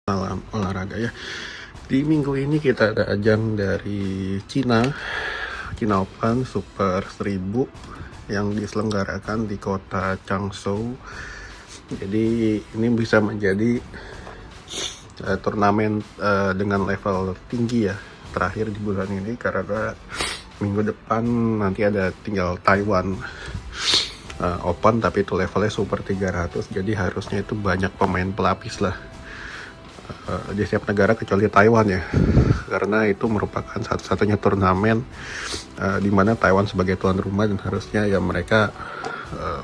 Malam olahraga ya. Di minggu ini kita ada ajang dari Cina Open Super 1000 yang diselenggarakan di kota Changsou. Jadi ini bisa menjadi turnamen dengan level tinggi ya terakhir di bulan ini, karena minggu depan nanti ada tinggal Taiwan Open, tapi itu levelnya Super 300, jadi harusnya itu banyak pemain pelapis lah di setiap negara kecuali Taiwan ya, karena itu merupakan satu-satunya turnamen di mana Taiwan sebagai tuan rumah dan harusnya ya mereka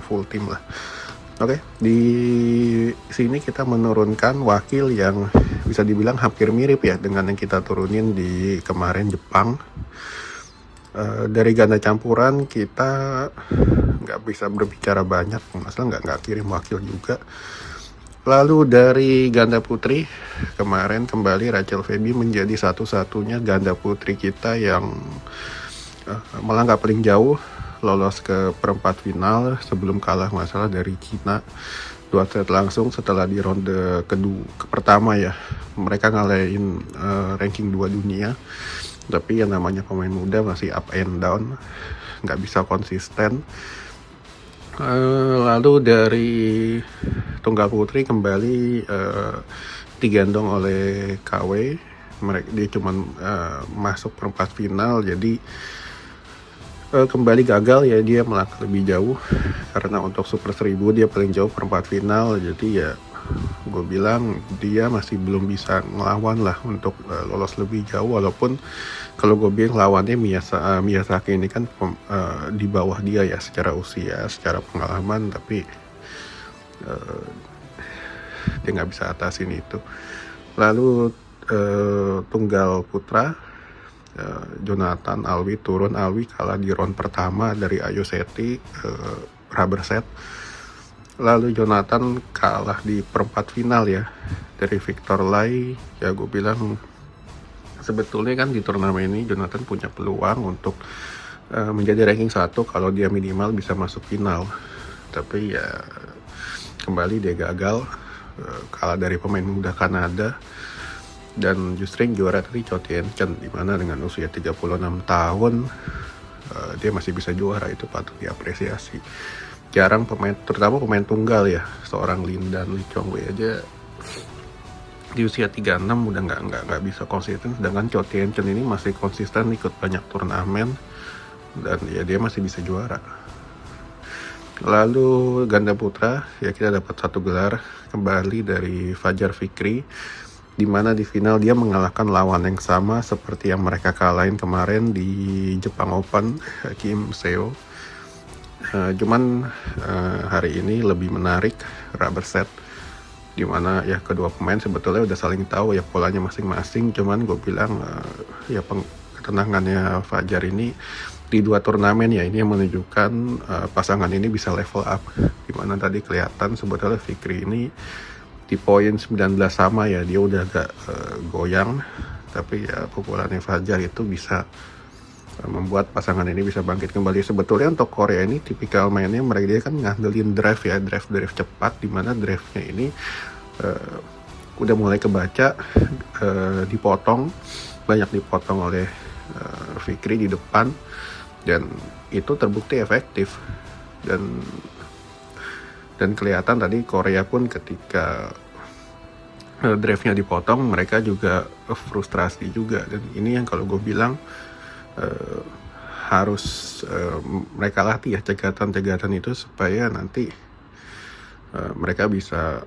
full tim lah. Oke, di sini kita menurunkan wakil yang bisa dibilang hampir mirip ya dengan yang kita turunin di kemarin Jepang. Dari ganda campuran kita nggak bisa berbicara banyak, masalah nggak kirim wakil juga. Lalu dari ganda putri, kemarin kembali Rachel Feby menjadi satu-satunya ganda putri kita yang melangkah paling jauh, lolos ke perempat final sebelum kalah masalah dari Cina 2 set langsung setelah di ronde pertama ya. Mereka ngalahin ranking 2 dunia, tapi yang namanya pemain muda masih up and down, nggak bisa konsisten. Lalu dari tunggal putri kembali digendong oleh KW. Dia cuma masuk perempat final, jadi kembali gagal ya, dia melangkah lebih jauh karena untuk Super 1000 dia paling jauh perempat final. Jadi ya gue bilang dia masih belum bisa ngelawan lah untuk lolos lebih jauh, walaupun kalau gue bilang lawannya Miyazaki ini kan di bawah dia ya secara usia, secara pengalaman, tapi dia nggak bisa atasin itu. Lalu tunggal putra, Jonathan Alwi turun. Alwi kalah di round pertama dari Ayo Seti, rubber set. Lalu Jonathan kalah di perempat final ya dari Victor Lai. Ya gue bilang sebetulnya kan di turnamen ini Jonathan punya peluang untuk menjadi ranking 1 kalau dia minimal bisa masuk final. Tapi ya kembali dia gagal, kalah dari pemain muda Kanada. Dan justru yang juara tadi Cho Tien-chen, dimana dengan usia 36 tahun dia masih bisa juara, itu patut diapresiasi. Jarang pemain, terutama pemain tunggal ya, seorang Lin Dan Lee Chong Wei aja di usia 36 udah nggak bisa konsisten, sedangkan Cho Tien-chen ini masih konsisten ikut banyak turnamen dan ya dia masih bisa juara. Lalu ganda putra ya kita dapat 1 gelar kembali dari Fajar Fikri, di mana di final dia mengalahkan lawan yang sama seperti yang mereka kalahin kemarin di Jepang Open, Kim Seo. Cuman hari ini lebih menarik, rubber set, di mana ya kedua pemain sebetulnya udah saling tahu ya polanya masing-masing. Cuman gue bilang ya ketenangannya Fajar ini di 2 turnamen ya, ini yang menunjukkan pasangan ini bisa level up, dimana tadi kelihatan sebetulnya Fikri ini di poin 19 sama ya, dia udah agak goyang, tapi ya pukulannya Fajar itu bisa membuat pasangan ini bisa bangkit kembali. Sebetulnya untuk Korea ini tipikal mainnya mereka dia kan ngandelin drive ya, drive cepat, dimana drive-nya ini udah mulai kebaca, banyak dipotong oleh Fikri di depan, dan itu terbukti efektif. Dan kelihatan tadi Korea pun ketika drive-nya dipotong, mereka juga frustrasi juga. Dan ini yang kalau gue bilang harus mereka latih ya, cegatan-cegatan itu supaya nanti mereka bisa